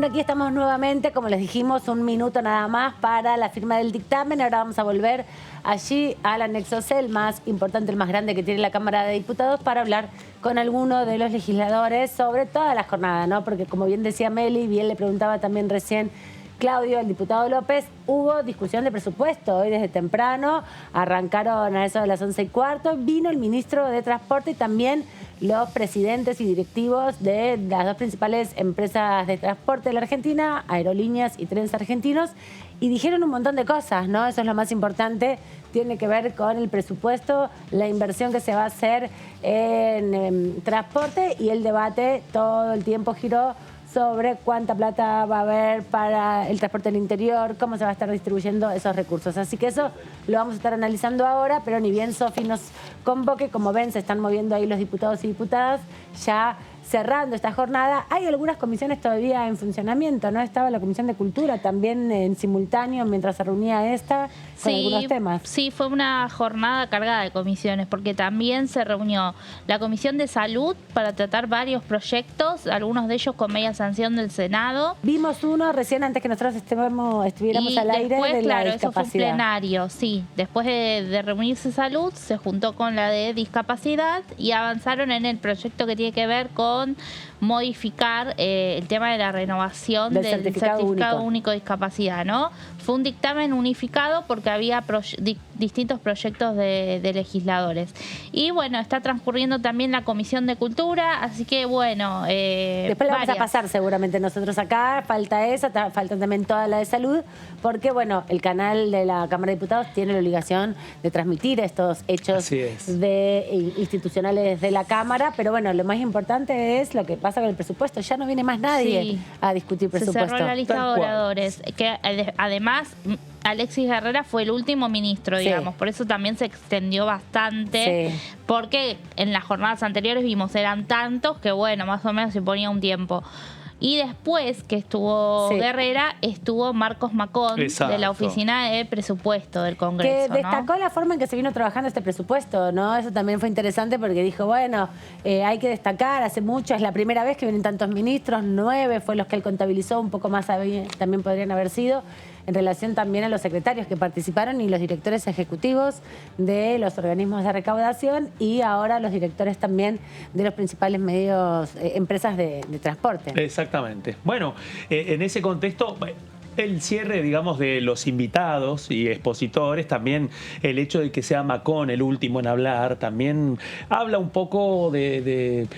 Bueno, aquí estamos nuevamente, como les dijimos, un minuto nada más para la firma del dictamen. Ahora vamos a volver allí al anexo C, el más importante, el más grande que tiene la Cámara de Diputados, para hablar con alguno de los legisladores sobre toda la jornada, ¿no? Porque como bien decía Meli, bien le preguntaba también recién Claudio, el diputado López, hubo discusión de presupuesto hoy desde temprano, arrancaron a eso de las 11:15, vino el ministro de Transporte y también los presidentes y directivos de las dos principales empresas de transporte de la Argentina, Aerolíneas y Trenes Argentinos, y dijeron un montón de cosas, ¿no? Eso es lo más importante, tiene que ver con el presupuesto, la inversión que se va a hacer en transporte, y el debate todo el tiempo giró sobre cuánta plata va a haber para el transporte en el interior, cómo se va a estar distribuyendo esos recursos. Así que eso lo vamos a estar analizando ahora, pero ni bien Sofi nos convoque, como ven, se están moviendo ahí los diputados y diputadas, ya cerrando esta jornada. Hay algunas comisiones todavía en funcionamiento, ¿no? Estaba la Comisión de Cultura también en simultáneo mientras se reunía esta con algunos temas. Sí, fue una jornada cargada de comisiones, porque también se reunió la Comisión de Salud para tratar varios proyectos, algunos de ellos con media sanción del Senado. Vimos uno recién antes que nosotros estuviéramos al aire después, de la claro, discapacidad. eso fue un plenario, sí. Después de reunirse Salud, se juntó con la de discapacidad y avanzaron en el proyecto que tiene que ver con modificar el tema de la renovación del certificado único de discapacidad, ¿no? Fue un dictamen unificado porque había distintos proyectos de legisladores. Y bueno, está transcurriendo también la Comisión de Cultura, así que bueno... Después la vamos a pasar seguramente nosotros acá, falta esa, falta también toda la de salud, porque bueno, el canal de la Cámara de Diputados tiene la obligación de transmitir estos hechos institucionales de la Cámara, pero bueno, lo más importante es lo que pasa con el presupuesto. Ya no viene más nadie a discutir presupuesto. Se cerró la lista de oradores, que además Alexis Herrera fue el último ministro, digamos, por eso también se extendió bastante, porque en las jornadas anteriores vimos, eran tantos que bueno, más o menos se ponía un tiempo. Y después que estuvo Herrera, estuvo Marcos Macón, de la Oficina de Presupuesto del Congreso. Que destacó la forma en que se vino trabajando este presupuesto, ¿no? Eso también fue interesante porque dijo, bueno, hay que destacar, hace mucho, es la primera vez que vienen tantos ministros, 9 fue los que él contabilizó, un poco más también podrían haber sido, en relación también a los secretarios que participaron y los directores ejecutivos de los organismos de recaudación y ahora los directores también de los principales medios, empresas de transporte. Exactamente. Bueno, en ese contexto... El cierre, digamos, de los invitados y expositores, también el hecho de que sea Macón el último en hablar, también habla un poco del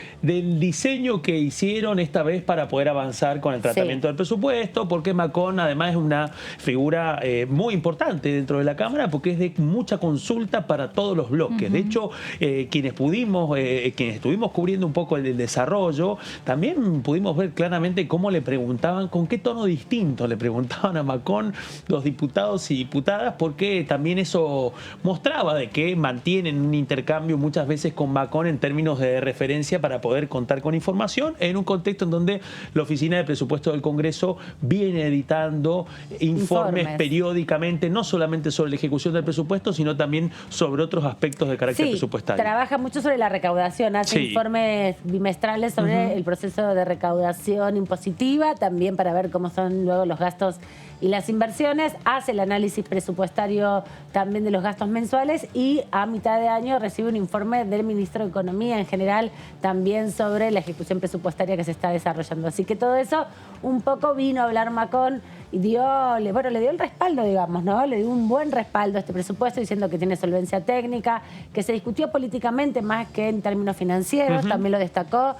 diseño que hicieron esta vez para poder avanzar con el tratamiento del presupuesto, porque Macón además es una figura muy importante dentro de la Cámara, porque es de mucha consulta para todos los bloques. De hecho, quienes estuvimos cubriendo un poco el desarrollo, también pudimos ver claramente cómo le preguntaban, con qué tono distinto le preguntaban a Macón los diputados y diputadas, porque también eso mostraba de que mantienen un intercambio muchas veces con Macón en términos de referencia para poder contar con información en un contexto en donde la Oficina de Presupuesto del Congreso viene editando informes periódicamente, no solamente sobre la ejecución del presupuesto, sino también sobre otros aspectos de carácter presupuestario. Trabaja mucho sobre la recaudación, hace informes bimestrales sobre el proceso de recaudación impositiva, también para ver cómo son luego los gastos y las inversiones, hace el análisis presupuestario también de los gastos mensuales y a mitad de año recibe un informe del ministro de Economía en general también sobre la ejecución presupuestaria que se está desarrollando. Así que todo eso un poco vino a hablar Macón y le dio el respaldo, digamos, ¿no? Le dio un buen respaldo a este presupuesto diciendo que tiene solvencia técnica, que se discutió políticamente más que en términos financieros, también lo destacó.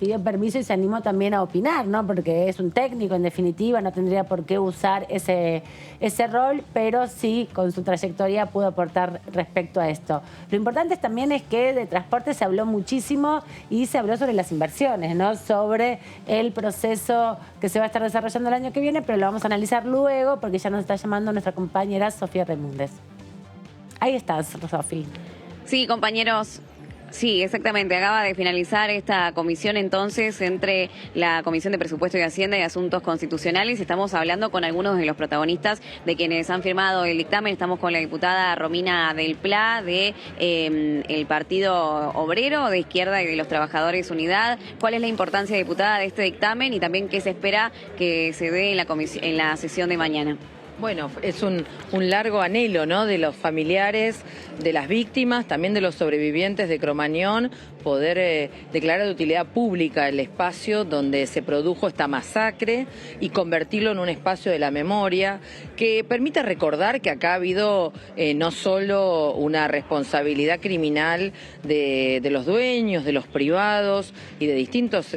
Pidió permiso y se animó también a opinar, ¿no? Porque es un técnico, en definitiva, no tendría por qué usar ese rol, pero sí, con su trayectoria pudo aportar respecto a esto. Lo importante también es que de transporte se habló muchísimo y se habló sobre las inversiones, ¿no? Sobre el proceso que se va a estar desarrollando el año que viene, pero lo vamos a analizar luego porque ya nos está llamando nuestra compañera Sofía Remúndez. Ahí estás, Sofi. Sí, compañeros. Sí, exactamente. Acaba de finalizar esta comisión entonces entre la Comisión de Presupuesto y Hacienda y Asuntos Constitucionales. Estamos hablando con algunos de los protagonistas de quienes han firmado el dictamen. Estamos con la diputada Romina del Pla de el Partido Obrero, de Izquierda y de los Trabajadores Unidad. ¿Cuál es la importancia, diputada, de este dictamen y también qué se espera que se dé en la sesión de mañana? Bueno, es un largo anhelo, ¿no?, de los familiares, de las víctimas, también de los sobrevivientes de Cromañón, poder declarar de utilidad pública el espacio donde se produjo esta masacre y convertirlo en un espacio de la memoria que permita recordar que acá ha habido no solo una responsabilidad criminal de los dueños, de los privados y de distintos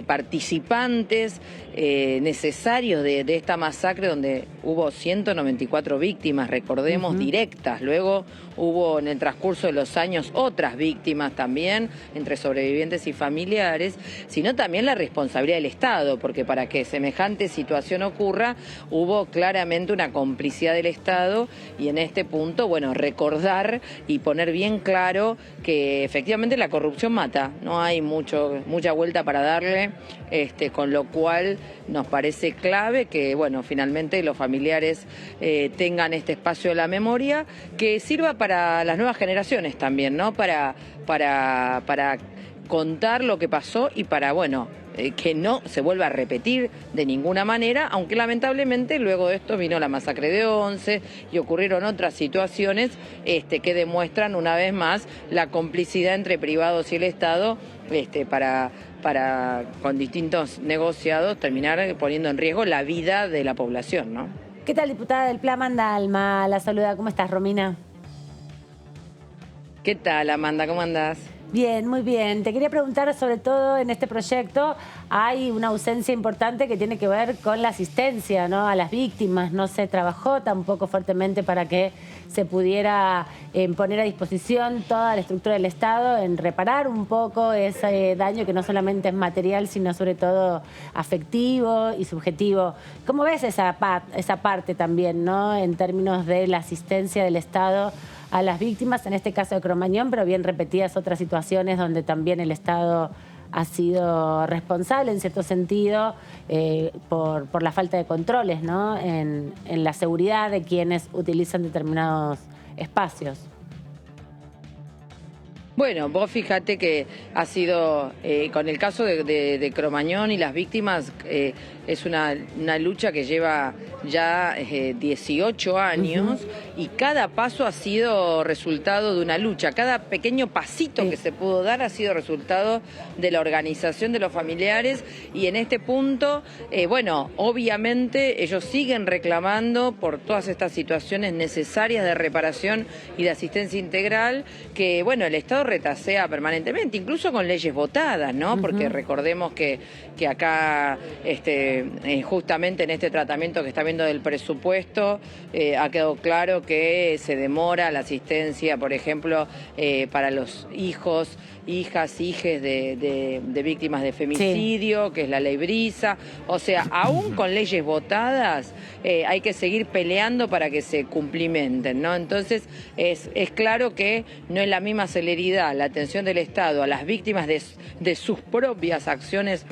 participantes necesarios de esta masacre, donde hubo 194 víctimas, recordemos, directas. Luego hubo en el transcurso de los años otras víctimas también, entre sobrevivientes y familiares, sino también la responsabilidad del Estado, porque para que semejante situación ocurra, hubo claramente una complicidad del Estado y en este punto, bueno, recordar y poner bien claro que efectivamente la corrupción mata, no hay mucha vuelta para darle, con lo cual nos parece clave que, bueno, finalmente los familiares tengan este espacio de la memoria que sirva para las nuevas generaciones también, ¿no? Para contar lo que pasó y para, bueno, que no se vuelva a repetir de ninguna manera, aunque lamentablemente luego de esto vino la masacre de Once y ocurrieron otras situaciones que demuestran una vez más la complicidad entre privados y el Estado para con distintos negociados terminar poniendo en riesgo la vida de la población, ¿no? ¿Qué tal, diputada del Pla? Amanda Alma la saluda. ¿Cómo estás, Romina? ¿Qué tal, Amanda? ¿Cómo andás? Bien, muy bien. Te quería preguntar, sobre todo en este proyecto, hay una ausencia importante que tiene que ver con la asistencia, ¿no?, a las víctimas. No se trabajó tampoco fuertemente para que se pudiera poner a disposición toda la estructura del Estado en reparar un poco ese daño que no solamente es material, sino sobre todo afectivo y subjetivo. ¿Cómo ves esa parte también, ¿no?, en términos de la asistencia del Estado a las víctimas, en este caso de Cromañón, pero bien repetidas otras situaciones donde también el Estado ha sido responsable en cierto sentido por la falta de controles, ¿no?, en la seguridad de quienes utilizan determinados espacios? Bueno, vos fíjate que ha sido, con el caso de Cromañón y las víctimas, es una lucha que lleva ya 18 años y cada paso ha sido resultado de una lucha. Cada pequeño pasito que se pudo dar ha sido resultado de la organización de los familiares y en este punto, bueno, obviamente ellos siguen reclamando por todas estas situaciones necesarias de reparación y de asistencia integral que, bueno, el Estado retasea permanentemente, incluso con leyes votadas, ¿no? Porque recordemos que acá, justamente en este tratamiento que está viendo del presupuesto, ha quedado claro que se demora la asistencia, por ejemplo, para los hijos, hijes de víctimas de femicidio, que es la ley Brisa. O sea, aún con leyes votadas, hay que seguir peleando para que se cumplimenten, ¿no? Entonces, es claro que no es la misma celeridad la atención del Estado a las víctimas de sus propias acciones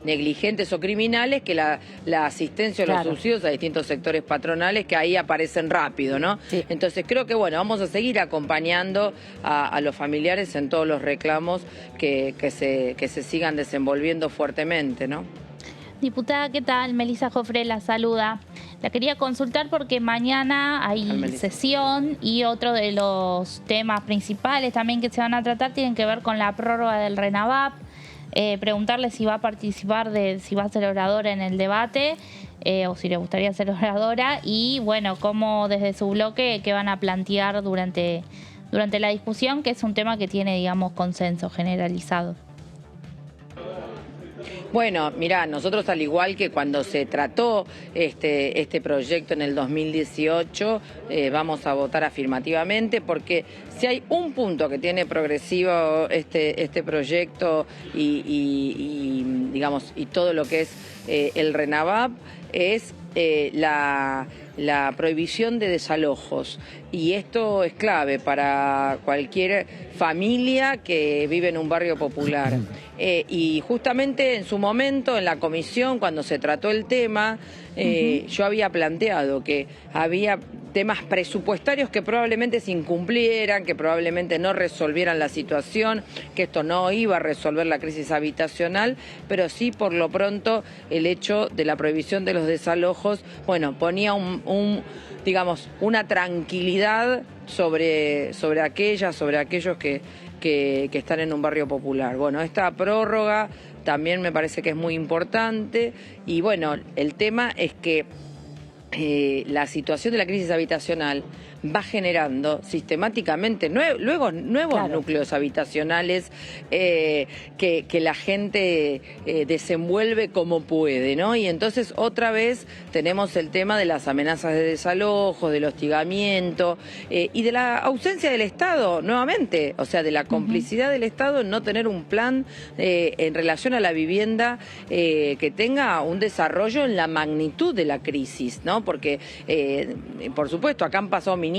negligentes o criminales que la asistencia o los subsidios a distintos sectores patronales que ahí aparecen rápido, ¿no? Sí. Entonces creo que, bueno, vamos a seguir acompañando a los familiares en todos los reclamos que se sigan desenvolviendo fuertemente, ¿no? Diputada, ¿qué tal? Melissa Jofré la saluda. La quería consultar porque mañana hay sesión y otro de los temas principales también que se van a tratar tienen que ver con la prórroga del RENAVAP. Preguntarle si va a participar, si va a ser oradora en el debate o si le gustaría ser oradora y, bueno, cómo desde su bloque qué van a plantear durante la discusión, que es un tema que tiene, digamos, consenso generalizado. Bueno, mirá, nosotros al igual que cuando se trató este proyecto en el 2018, vamos a votar afirmativamente porque si hay un punto que tiene progresivo este proyecto y digamos, y todo lo que es el RENAVAP, es la prohibición de desalojos. Y esto es clave para cualquier familia que vive en un barrio popular. Y justamente en su momento, en la comisión, cuando se trató el tema, yo había planteado que había temas presupuestarios que probablemente se incumplieran, que probablemente no resolvieran la situación, que esto no iba a resolver la crisis habitacional, pero sí por lo pronto el hecho de la prohibición de los desalojos, bueno, ponía digamos, una tranquilidad sobre aquellos que están en un barrio popular. Bueno, esta prórroga también me parece que es muy importante y bueno, el tema es que la situación de la crisis habitacional va generando sistemáticamente nuevos núcleos habitacionales que la gente desenvuelve como puede, ¿no? Y entonces otra vez tenemos el tema de las amenazas de desalojo, del hostigamiento y de la ausencia del Estado, nuevamente, o sea, de la complicidad del Estado en no tener un plan en relación a la vivienda que tenga un desarrollo en la magnitud de la crisis, ¿no? Porque, por supuesto, acá han pasado ministros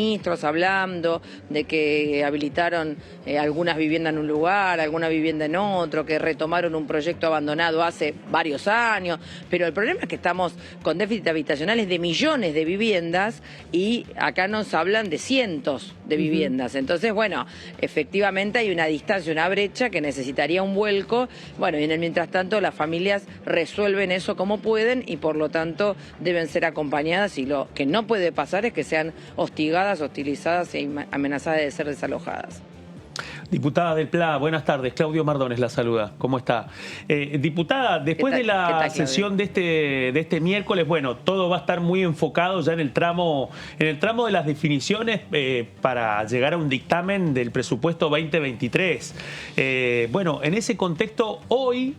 hablando de que habilitaron algunas viviendas en un lugar, alguna vivienda en otro, que retomaron un proyecto abandonado hace varios años, pero el problema es que estamos con déficit habitacionales de millones de viviendas y acá nos hablan de cientos de viviendas. Entonces, bueno, efectivamente hay una distancia, una brecha que necesitaría un vuelco. Bueno, y en el mientras tanto las familias resuelven eso como pueden y por lo tanto deben ser acompañadas y lo que no puede pasar es que sean hostigadas, hostilizadas y amenazadas de ser desalojadas. Diputada del PLA, buenas tardes. Claudio Mardones la saluda. ¿Cómo está? Diputada, después de la sesión de este miércoles, bueno, todo va a estar muy enfocado ya en el tramo de las definiciones para llegar a un dictamen del presupuesto 2023. Bueno, en ese contexto, hoy,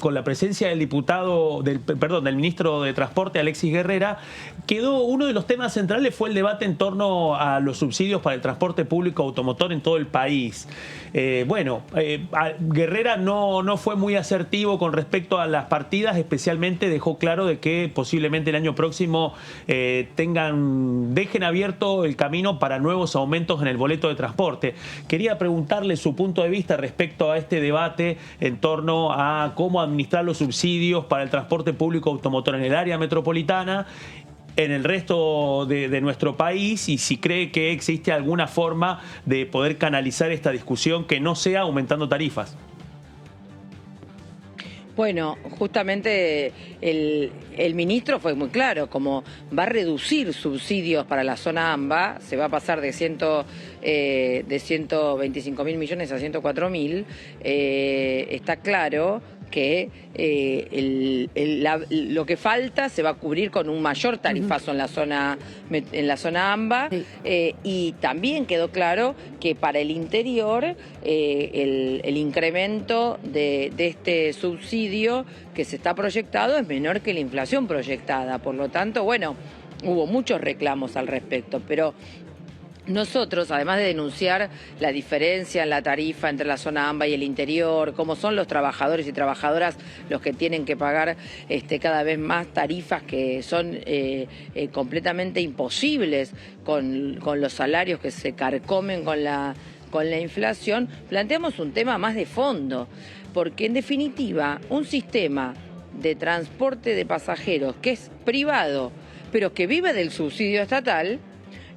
con la presencia del del ministro de Transporte, Alexis Guerrera, quedó uno de los temas centrales fue el debate en torno a los subsidios para el transporte público automotor en todo el país. Guerrera no fue muy asertivo con respecto a las partidas, especialmente dejó claro de que posiblemente el año próximo dejen abierto el camino para nuevos aumentos en el boleto de transporte. Quería preguntarle su punto de vista respecto a este debate en torno a cómo administrar los subsidios para el transporte público automotor en el área metropolitana, en el resto de nuestro país, y si cree que existe alguna forma de poder canalizar esta discusión que no sea aumentando tarifas. Bueno, justamente el ministro fue muy claro, como va a reducir subsidios para la zona AMBA, se va a pasar de 125.000 millones a 104.000, está claro que lo que falta se va a cubrir con un mayor tarifazo en la zona AMBA, sí. Y también quedó claro que para el interior el incremento de este subsidio que se está proyectado es menor que la inflación proyectada, por lo tanto, bueno, hubo muchos reclamos al respecto, pero nosotros, además de denunciar la diferencia en la tarifa entre la zona AMBA y el interior, cómo son los trabajadores y trabajadoras los que tienen que pagar cada vez más tarifas que son completamente imposibles con los salarios que se carcomen con la inflación, planteamos un tema más de fondo, porque en definitiva un sistema de transporte de pasajeros que es privado, pero que vive del subsidio estatal,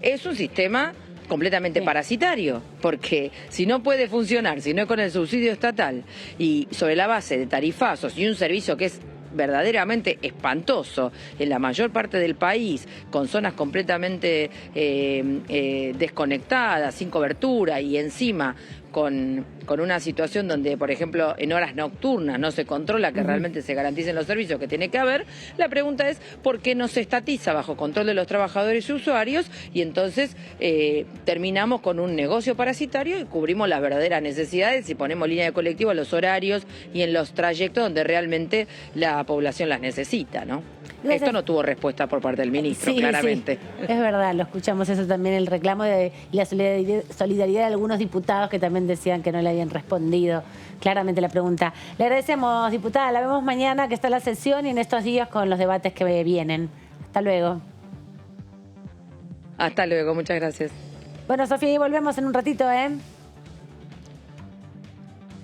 es un sistema completamente parasitario, porque si no puede funcionar, si no es con el subsidio estatal y sobre la base de tarifazos y un servicio que es verdaderamente espantoso en la mayor parte del país, con zonas completamente desconectadas, sin cobertura y encima con una situación donde, por ejemplo, en horas nocturnas no se controla que realmente se garanticen los servicios que tiene que haber, la pregunta es ¿por qué no se estatiza bajo control de los trabajadores y usuarios? Y entonces terminamos con un negocio parasitario y cubrimos las verdaderas necesidades y ponemos línea de colectivo en los horarios y en los trayectos donde realmente la población las necesita, ¿no? Gracias. Esto no tuvo respuesta por parte del ministro, claramente. Sí. Es verdad, lo escuchamos eso también, el reclamo y la solidaridad de algunos diputados que también decían que no le habían respondido claramente la pregunta. Le agradecemos, diputada, la vemos mañana que está la sesión y en estos días con los debates que vienen. Hasta luego. Hasta luego, muchas gracias. Bueno, Sofía, y volvemos en un ratito, ¿eh?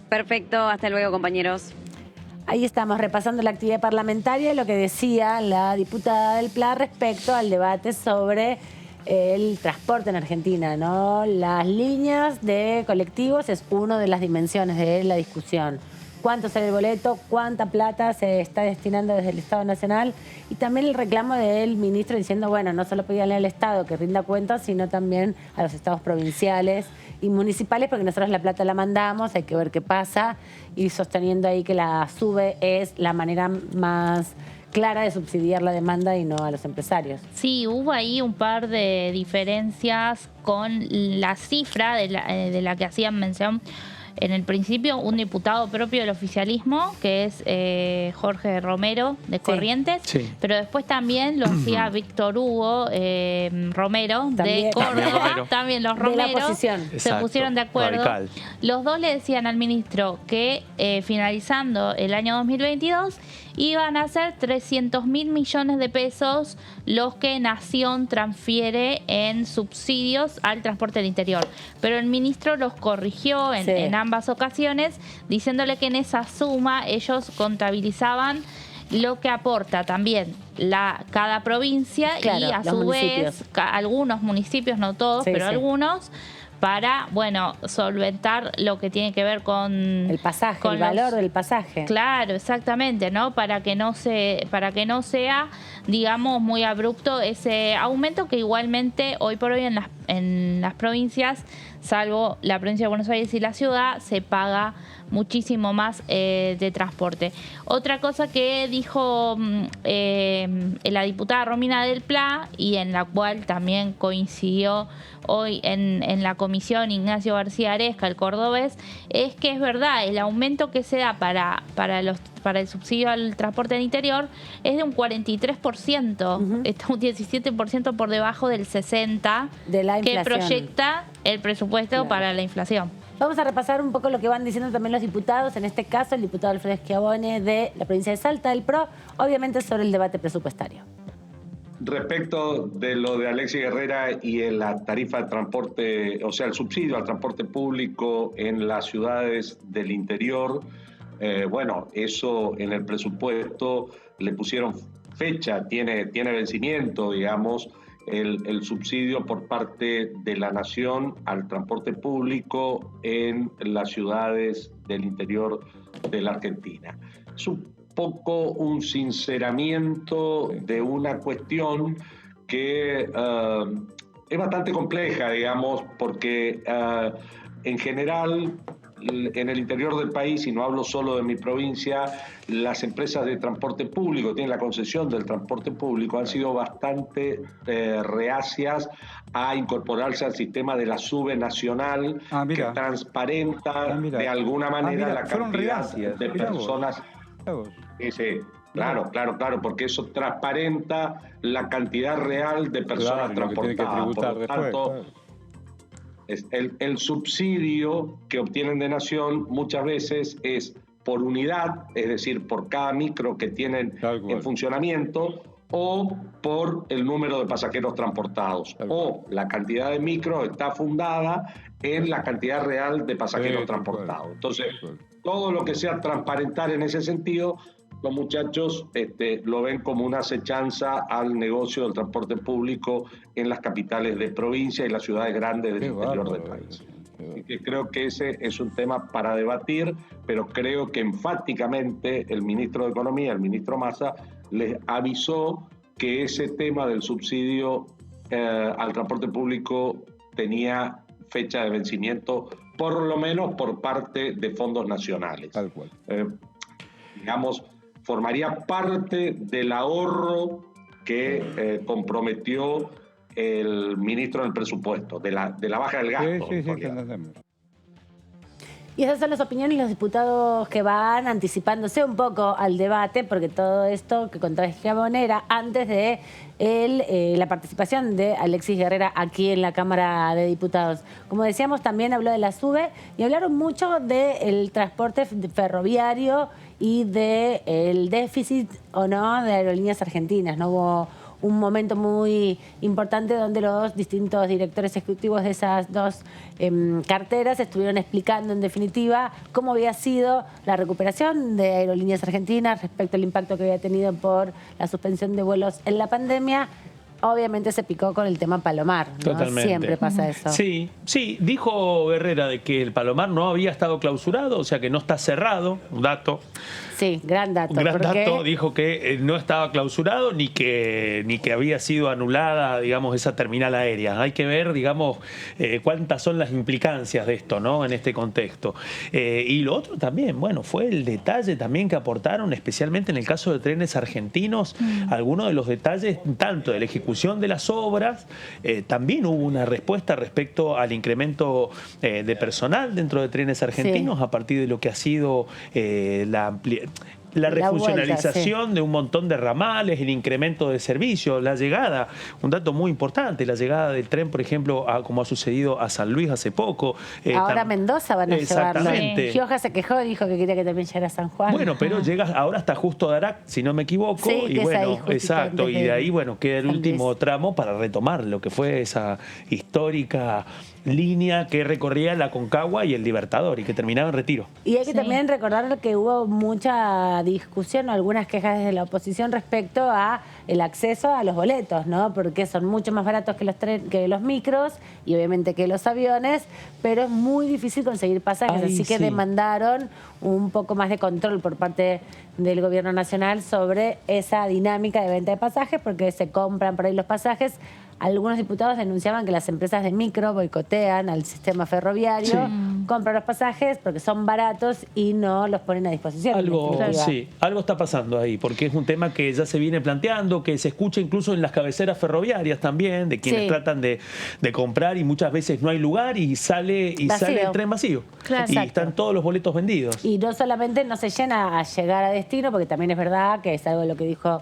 Perfecto, hasta luego, compañeros. Ahí estamos repasando la actividad parlamentaria y lo que decía la diputada del PLA respecto al debate sobre el transporte en Argentina, ¿no? Las líneas de colectivos es una de las dimensiones de la discusión. Cuánto sale el boleto, cuánta plata se está destinando desde el Estado Nacional y también el reclamo del ministro diciendo, bueno, no solo pedirle al Estado que rinda cuentas, sino también a los estados provinciales y municipales, porque nosotros la plata la mandamos, hay que ver qué pasa, y sosteniendo ahí que la SUBE es la manera más clara de subsidiar la demanda y no a los empresarios. Sí, hubo ahí un par de diferencias con la cifra de la que hacían mención en el principio un diputado propio del oficialismo, que es Jorge Romero, de Corrientes, Sí. pero después también lo hacía Víctor Hugo Romero, También. de Córdoba, Romero. también los De la Romeros oposición. se Exacto, pusieron de acuerdo. radical. Los dos le decían al ministro que finalizando el año 2022 iban a ser 300.000 millones de pesos los que Nación transfiere en subsidios al transporte del interior. Pero el ministro los corrigió Sí. en ambas ocasiones, diciéndole que en esa suma ellos contabilizaban lo que aporta también cada provincia Claro, y a los su municipios. vez algunos municipios, no todos, Sí, pero sí. algunos, para, bueno, solventar lo que tiene que ver con El pasaje, con el los- valor del pasaje. Claro, exactamente, ¿no? Para que no sea, digamos, muy abrupto ese aumento que igualmente hoy por hoy en las provincias, salvo la provincia de Buenos Aires y la ciudad, se paga muchísimo más de transporte. Otra cosa que dijo la diputada Romina del PLA y en la cual también coincidió hoy en la comisión Ignacio García Aresca, el cordobés, es que es verdad, el aumento que se da para el subsidio al transporte del interior es de un 43%, está un 17% por debajo del 60% De la que inflación. proyecta el presupuesto Claro. para la inflación. Vamos a repasar un poco lo que van diciendo también los diputados, en este caso el diputado Alfredo Schiavone de la provincia de Salta, del PRO, obviamente sobre el debate presupuestario. Respecto de lo de Alexis Guerrera y en la tarifa de transporte, o sea, el subsidio al transporte público en las ciudades del interior, bueno, eso en el presupuesto le pusieron fecha, tiene vencimiento, digamos, el subsidio por parte de la Nación al transporte público en las ciudades del interior de la Argentina. Es un poco un sinceramiento de una cuestión que es bastante compleja, digamos, porque en general en el interior del país, y no hablo solo de mi provincia, las empresas de transporte público, tienen la concesión del transporte público, han sido bastante reacias a incorporarse al sistema de la SUBE nacional, que transparenta de alguna manera la cantidad de personas. Sí, claro, porque eso transparenta la cantidad real de personas transportadas. Por lo tanto, el subsidio que obtienen de Nación muchas veces es por unidad, es decir, por cada micro que tienen en funcionamiento, o por el número de pasajeros transportados, o la cantidad de micros está fundada en la cantidad real de pasajeros transportados. Entonces, todo lo que sea transparentar en ese sentido, los muchachos lo ven como una acechanza al negocio del transporte público en las capitales de provincia y las ciudades grandes del interior del país. Así que creo que ese es un tema para debatir, pero creo que enfáticamente el ministro de Economía, el ministro Massa, les avisó que ese tema del subsidio al transporte público tenía fecha de vencimiento, por lo menos por parte de fondos nacionales. Tal cual. Digamos, formaría parte del ahorro que comprometió el ministro del presupuesto, de la baja del gasto. Sí, entendemos. Y esas son las opiniones de los diputados que van anticipándose un poco al debate, porque todo esto que contaba Schiavone era antes de la participación de Alexis Guerrera aquí en la Cámara de Diputados. Como decíamos, también habló de la SUBE y hablaron mucho del transporte ferroviario y del déficit o no de Aerolíneas Argentinas. No hubo un momento muy importante donde los distintos directores ejecutivos de esas dos carteras estuvieron explicando en definitiva cómo había sido la recuperación de Aerolíneas Argentinas respecto al impacto que había tenido por la suspensión de vuelos en la pandemia. Obviamente se picó con el tema Palomar, ¿no? Totalmente. Siempre pasa eso. Sí, dijo Herrera de que el Palomar no había estado clausurado, o sea que no está cerrado, un dato. Sí, gran dato. Gran dato, dijo que no estaba clausurado ni que había sido anulada, digamos, esa terminal aérea. Hay que ver, digamos, cuántas son las implicancias de esto, ¿no? En este contexto. Y lo otro también, bueno, fue el detalle también que aportaron, especialmente en el caso de Trenes Argentinos, algunos de los detalles, tanto de la ejecución de las obras, también hubo una respuesta respecto al incremento de personal dentro de Trenes Argentinos, a partir de lo que ha sido la refuncionalización de un montón de ramales, el incremento de servicios, la llegada, un dato muy importante, la llegada del tren, por ejemplo, como ha sucedido a San Luis hace poco. Ahora a Mendoza van a llevarlo. Exactamente. Gioja se quejó, dijo que quería que también llegara a San Juan. Bueno, pero llega ahora hasta Justo Darac, si no me equivoco, Sí, y que es bueno, ahí, exacto, y de ahí, bueno, queda el San último Luis. tramo para retomar lo que fue esa histórica línea que recorría la Concagua y el Libertador y que terminaba en Retiro. Y hay que también recordar que hubo mucha discusión o algunas quejas desde la oposición respecto a el acceso a los boletos, ¿no? Porque son mucho más baratos que los micros y obviamente que los aviones, pero es muy difícil conseguir pasajes, Ay, así que sí. demandaron un poco más de control por parte del gobierno nacional sobre esa dinámica de venta de pasajes, porque se compran por ahí los pasajes. Algunos diputados denunciaban que las empresas de micro boicotean al sistema ferroviario, compran los pasajes porque son baratos y no los ponen a disposición. Algo está pasando ahí, porque es un tema que ya se viene planteando, que se escucha incluso en las cabeceras ferroviarias también, de quienes tratan de comprar y muchas veces no hay lugar y sale el tren vacío. Claro. Y están todos los boletos vendidos. Y no solamente no se llena a llegar a destino, porque también es verdad que es algo de lo que dijo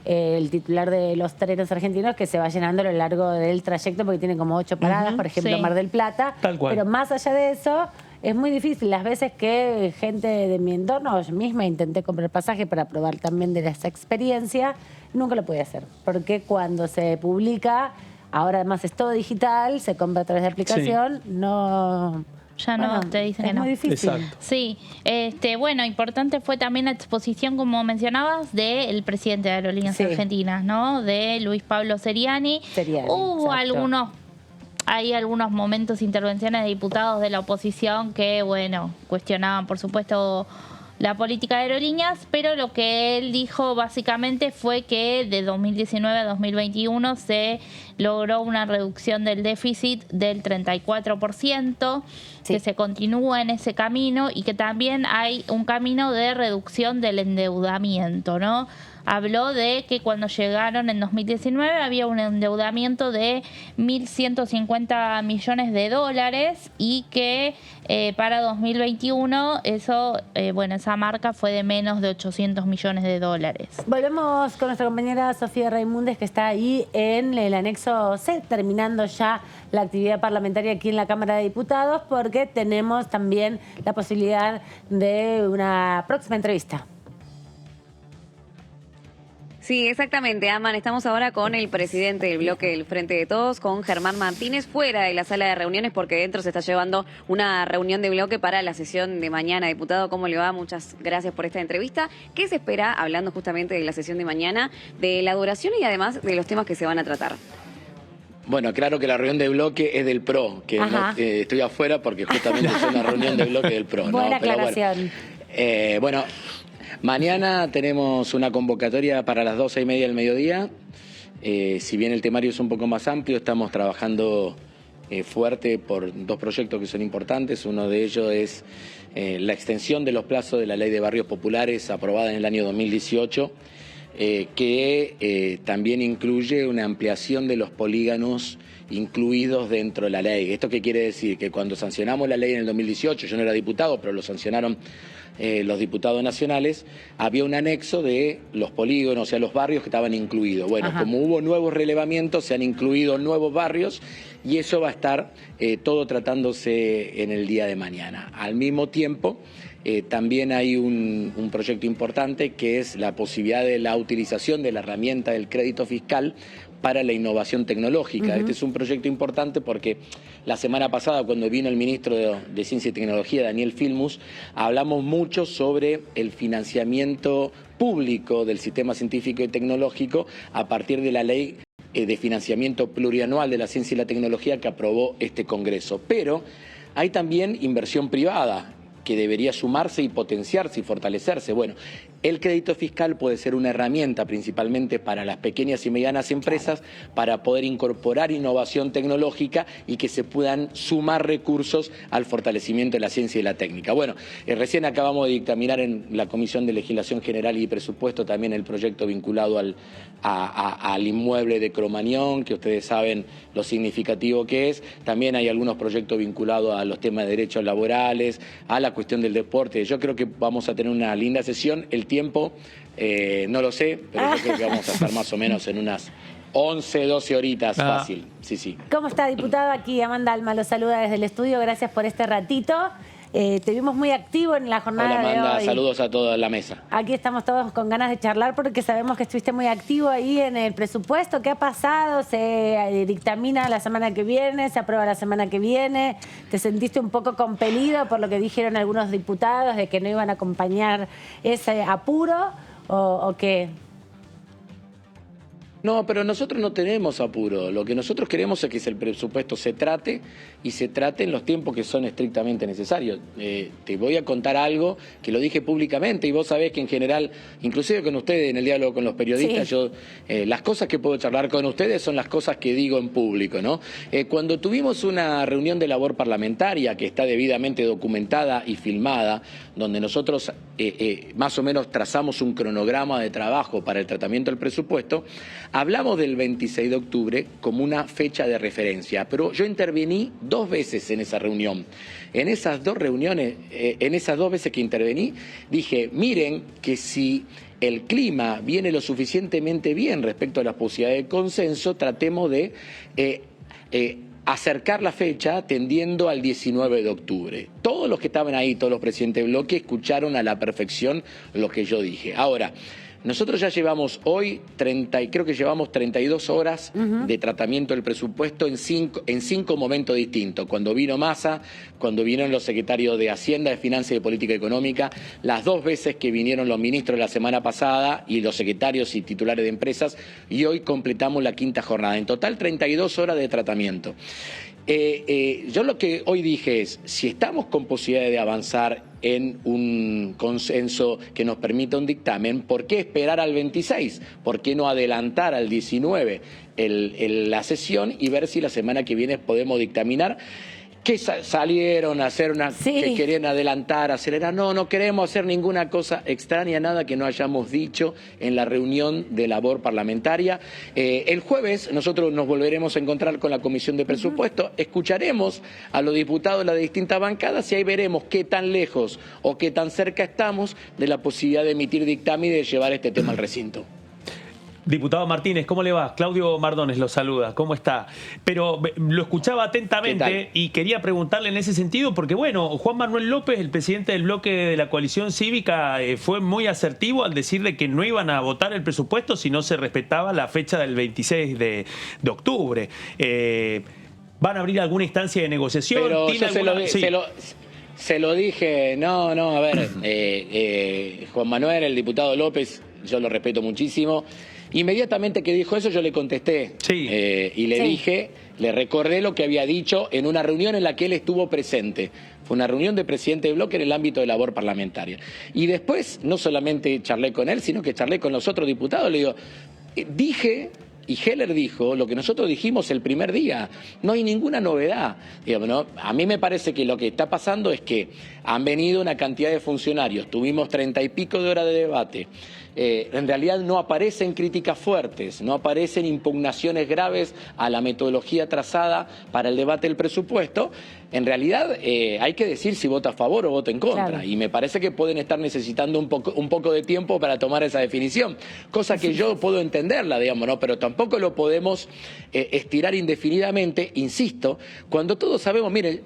el titular de los trenes argentinos, que se va llenando a lo largo del trayecto porque tiene como 8 paradas, por ejemplo, Mar del Plata. Tal cual. Pero más allá de eso, es muy difícil. Las veces que gente de mi entorno, yo misma intenté comprar pasaje para probar también de esa experiencia, nunca lo pude hacer. Porque cuando se publica, ahora además es todo digital, se compra a través de aplicación, Ya no, te dicen que no. Es muy difícil. Exacto. Sí, bueno, importante fue también la exposición, como mencionabas, del presidente de Aerolíneas Argentinas, ¿no? De Luis Pablo Seriani. Hubo algunos momentos, intervenciones de diputados de la oposición que, bueno, cuestionaban, por supuesto, la política de aerolíneas, pero lo que él dijo básicamente fue que de 2019 a 2021 se logró una reducción del déficit del 34%, que se continúa en ese camino y que también hay un camino de reducción del endeudamiento, ¿no? Habló de que cuando llegaron en 2019 había un endeudamiento de 1.150 millones de dólares y que para 2021 esa marca fue de menos de 800 millones de dólares. Volvemos con nuestra compañera Sofía Raimundes, que está ahí en el anexo C, terminando ya la actividad parlamentaria aquí en la Cámara de Diputados, porque tenemos también la posibilidad de una próxima entrevista. Sí, exactamente, Aman. Estamos ahora con el presidente del bloque del Frente de Todos, con Germán Martínez, fuera de la sala de reuniones, porque dentro se está llevando una reunión de bloque para la sesión de mañana. Diputado, ¿cómo le va? Muchas gracias por esta entrevista. ¿Qué se espera, hablando justamente de la sesión de mañana, de la duración y además de los temas que se van a tratar? Bueno, claro que la reunión de bloque es del PRO, que no, estoy afuera porque justamente es una reunión de bloque del PRO. Buena ¿no? Pero aclaración. Bueno, mañana tenemos una convocatoria para las 12:30 del mediodía. Si bien el temario es un poco más amplio, estamos trabajando fuerte por dos proyectos que son importantes. Uno de ellos es la extensión de los plazos de la Ley de Barrios Populares aprobada en el año 2018, que también incluye una ampliación de los polígonos incluidos dentro de la ley. ¿Esto qué quiere decir? Que cuando sancionamos la ley en el 2018, yo no era diputado, pero lo sancionaron los diputados nacionales, había un anexo de los polígonos, o sea, los barrios que estaban incluidos. Bueno, como hubo nuevos relevamientos, se han incluido nuevos barrios y eso va a estar todo tratándose en el día de mañana. Al mismo tiempo, también hay un proyecto importante que es la posibilidad de la utilización de la herramienta del crédito fiscal para la innovación tecnológica. Este es un proyecto importante porque la semana pasada, cuando vino el ministro de Ciencia y Tecnología, Daniel Filmus, hablamos mucho sobre el financiamiento público del sistema científico y tecnológico a partir de la ley de financiamiento plurianual de la ciencia y la tecnología que aprobó este Congreso. Pero hay también inversión privada que debería sumarse y potenciarse y fortalecerse. Bueno, el crédito fiscal puede ser una herramienta principalmente para las pequeñas y medianas empresas para poder incorporar innovación tecnológica y que se puedan sumar recursos al fortalecimiento de la ciencia y la técnica. Bueno, recién acabamos de dictaminar en la Comisión de Legislación General y Presupuesto también el proyecto vinculado al inmueble de Cromañón, que ustedes saben lo significativo que es. También hay algunos proyectos vinculados a los temas de derechos laborales, a la cuestión del deporte. Yo creo que vamos a tener una linda sesión. El tiempo, no lo sé, pero yo creo que vamos a estar más o menos en unas 11, 12 horitas, fácil. Sí, sí. ¿Cómo está, diputado? Aquí Amanda Alma lo saluda desde el estudio. Gracias por este ratito. Te vimos muy activo en la jornada Hola, Amanda, de hoy. saludos a toda la mesa. Aquí estamos todos con ganas de charlar porque sabemos que estuviste muy activo ahí en el presupuesto. ¿Qué ha pasado? ¿Se dictamina la semana que viene? ¿Se aprueba la semana que viene? ¿Te sentiste un poco compelido por lo que dijeron algunos diputados de que no iban a acompañar ese apuro o qué? No, pero nosotros no tenemos apuro. Lo que nosotros queremos es que el presupuesto se trate y se trate en los tiempos que son estrictamente necesarios. Te voy a contar algo que lo dije públicamente y vos sabés que en general, inclusive con ustedes en el diálogo con los periodistas, sí, las cosas que puedo charlar con ustedes son las cosas que digo en público, ¿no? Cuando tuvimos una reunión de labor parlamentaria que está debidamente documentada y filmada, donde nosotros más o menos trazamos un cronograma de trabajo para el tratamiento del presupuesto, hablamos del 26 de octubre como una fecha de referencia, pero yo intervení 2 veces en esa reunión. En esas 2 reuniones, en esas 2 veces que intervení, dije, miren que si el clima viene lo suficientemente bien respecto a las posibilidades de consenso, tratemos de acercar la fecha tendiendo al 19 de octubre. Todos los que estaban ahí, todos los presidentes de bloque, escucharon a la perfección lo que yo dije. Ahora, nosotros ya llevamos hoy, creo que llevamos 32 horas de tratamiento del presupuesto en 5 momentos distintos. Cuando vino Massa, cuando vinieron los secretarios de Hacienda, de Finanzas y de Política Económica, las 2 veces que vinieron los ministros la semana pasada y los secretarios y titulares de empresas, y hoy completamos la 5ª jornada. En total, 32 horas de tratamiento. Yo lo que hoy dije es, si estamos con posibilidades de avanzar en un consenso que nos permita un dictamen, ¿por qué esperar al 26? ¿Por qué no adelantar al 19 la sesión y ver si la semana que viene podemos dictaminar? Que salieron a hacer que querían adelantar, acelerar. No queremos hacer ninguna cosa extraña, nada que no hayamos dicho en la reunión de labor parlamentaria. El jueves nosotros nos volveremos a encontrar con la Comisión de Presupuesto, escucharemos a los diputados de las distintas bancadas y ahí veremos qué tan lejos o qué tan cerca estamos de la posibilidad de emitir dictamen y de llevar este tema al recinto. Diputado Martínez, ¿cómo le va? Claudio Mardones lo saluda, ¿cómo está? Pero lo escuchaba atentamente y quería preguntarle en ese sentido, porque bueno, Juan Manuel López, el presidente del bloque de la coalición cívica, fue muy asertivo al decir de que no iban a votar el presupuesto si no se respetaba la fecha del 26 de octubre. ¿Van a abrir alguna instancia de negociación? Pero yo se lo dije, a ver, Juan Manuel, el diputado López, yo lo respeto muchísimo. Inmediatamente que dijo eso yo le contesté y le dije, le recordé lo que había dicho en una reunión en la que él estuvo presente. Fue una reunión de presidente de bloque en el ámbito de labor parlamentaria. Y después no solamente charlé con él, sino que charlé con los otros diputados. Le digo, dije... Y Heller dijo lo que nosotros dijimos el primer día. No hay ninguna novedad. Digamos, ¿no? A mí me parece que lo que está pasando es que han venido una cantidad de funcionarios. Tuvimos 30 y pico de horas de debate. en realidad no aparecen críticas fuertes, no aparecen impugnaciones graves a la metodología trazada para el debate del presupuesto. En realidad hay que decir si vota a favor o vota en contra. Claro. Y me parece que pueden estar necesitando un poco de tiempo para tomar esa definición. Cosa que yo puedo entenderla, digamos, ¿no? Pero tampoco lo podemos estirar indefinidamente, insisto, cuando todos sabemos, miren,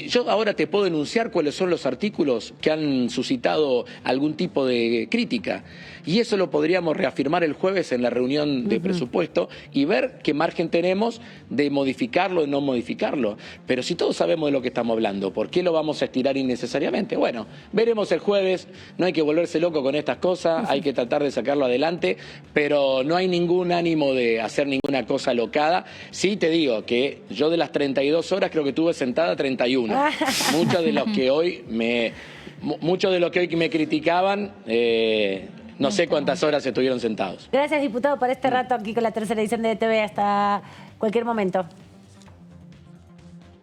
yo ahora te puedo enunciar cuáles son los artículos que han suscitado algún tipo de crítica. Y eso lo podríamos reafirmar el jueves en la reunión de presupuesto y ver qué margen tenemos de modificarlo o no modificarlo. Pero si todos sabemos de lo que estamos hablando, ¿por qué lo vamos a estirar innecesariamente? Bueno, veremos el jueves, no hay que volverse loco con estas cosas, hay que tratar de sacarlo adelante, pero no hay ningún ánimo de hacer ninguna cosa locada. Sí te digo que yo de las 32 horas creo que estuve sentada 31. Muchos de los que hoy me criticaban, no sé cuántas horas estuvieron sentados. Gracias, diputado, por este rato aquí con la tercera edición de DTV. Hasta cualquier momento.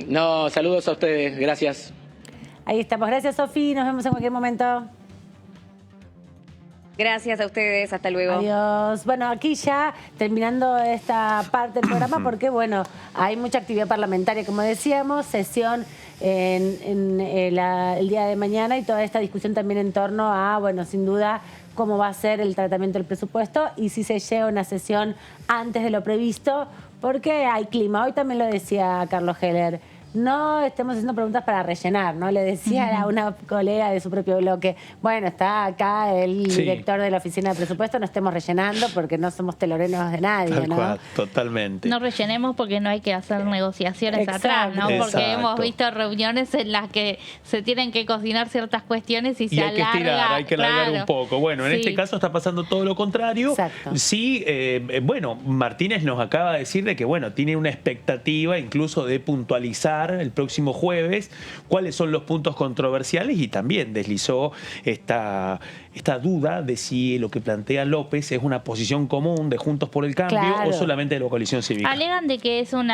No, saludos a ustedes, gracias. Ahí estamos. Gracias, Sofi. Nos vemos en cualquier momento. Gracias a ustedes. Hasta luego. Adiós. Bueno, aquí ya terminando esta parte del programa porque, bueno, hay mucha actividad parlamentaria, como decíamos, sesión el día de mañana y toda esta discusión también en torno a, bueno, sin duda, cómo va a ser el tratamiento del presupuesto y si se llega a una sesión antes de lo previsto, porque hay clima. Hoy también lo decía Carlos Heller. No estemos haciendo preguntas para rellenar, ¿no? Le decía a una colega de su propio bloque, bueno, está acá el director de la Oficina de Presupuesto, no estemos rellenando porque no somos teloreros de nadie, Tal ¿no? cual, totalmente. No rellenemos porque no hay que hacer negociaciones Exacto. atrás, ¿no? Porque Exacto. hemos visto reuniones en las que se tienen que cocinar ciertas cuestiones y se hay que alarga. estirar, hay que alargar un poco. Bueno, en este caso está pasando todo lo contrario. Exacto. Sí, bueno, Martínez nos acaba de decir de que, bueno, tiene una expectativa incluso de puntualizar el próximo jueves cuáles son los puntos controversiales y también deslizó esta duda de si lo que plantea López es una posición común de Juntos por el Cambio o solamente de la coalición cívica. Alegan de que es un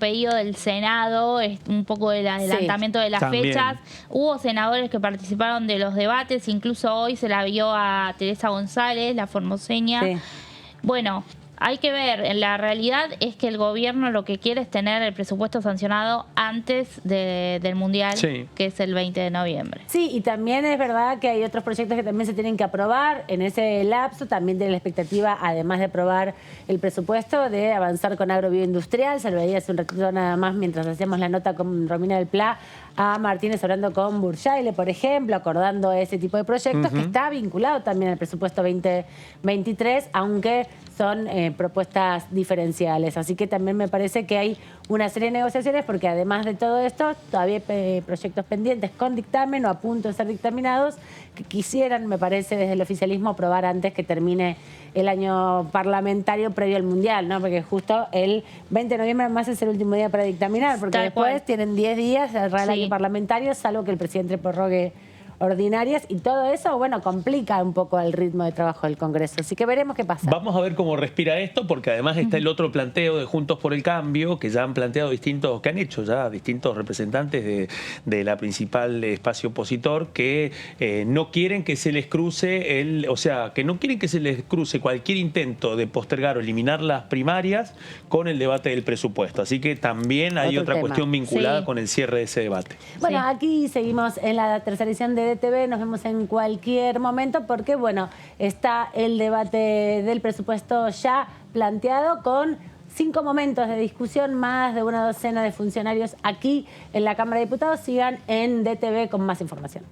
pedido del Senado, es un poco del adelantamiento de las fechas. Hubo senadores que participaron de los debates, incluso hoy se la vio a Teresa González, la formoseña. Sí. Bueno, hay que ver, la realidad es que el gobierno lo que quiere es tener el presupuesto sancionado antes del Mundial, que es el 20 de noviembre. Sí, y también es verdad que hay otros proyectos que también se tienen que aprobar en ese lapso. También tiene la expectativa, además de aprobar el presupuesto, de avanzar con agrobioindustrial. Se lo veía hace un ratito nada más mientras hacíamos la nota con Romina del Pla a Martínez hablando con Burjaile, por ejemplo, acordando ese tipo de proyectos que está vinculado también al presupuesto 2023, aunque son propuestas diferenciales. Así que también me parece que hay una serie de negociaciones porque además de todo esto todavía hay proyectos pendientes con dictamen o a punto de ser dictaminados que quisieran, me parece, desde el oficialismo aprobar antes que termine el año parlamentario previo al Mundial, ¿no? Porque justo el 20 de noviembre más es el último día para dictaminar, porque después tienen 10 días de cerrar el año parlamentario, salvo que el presidente prorrogue ordinarias y todo eso, bueno, complica un poco el ritmo de trabajo del Congreso. Así que veremos qué pasa. Vamos a ver cómo respira esto, porque además está el otro planteo de Juntos por el Cambio, que ya han planteado que han hecho ya distintos representantes de la principal espacio opositor, que no quieren que se les cruce que no quieren que se les cruce cualquier intento de postergar o eliminar las primarias con el debate del presupuesto. Así que también hay otra cuestión vinculada con el cierre de ese debate. Bueno, aquí seguimos en la tercera edición de DTV, nos vemos en cualquier momento porque, bueno, está el debate del presupuesto ya planteado con 5 momentos de discusión, más de una docena de funcionarios aquí en la Cámara de Diputados. Sigan en DTV con más información.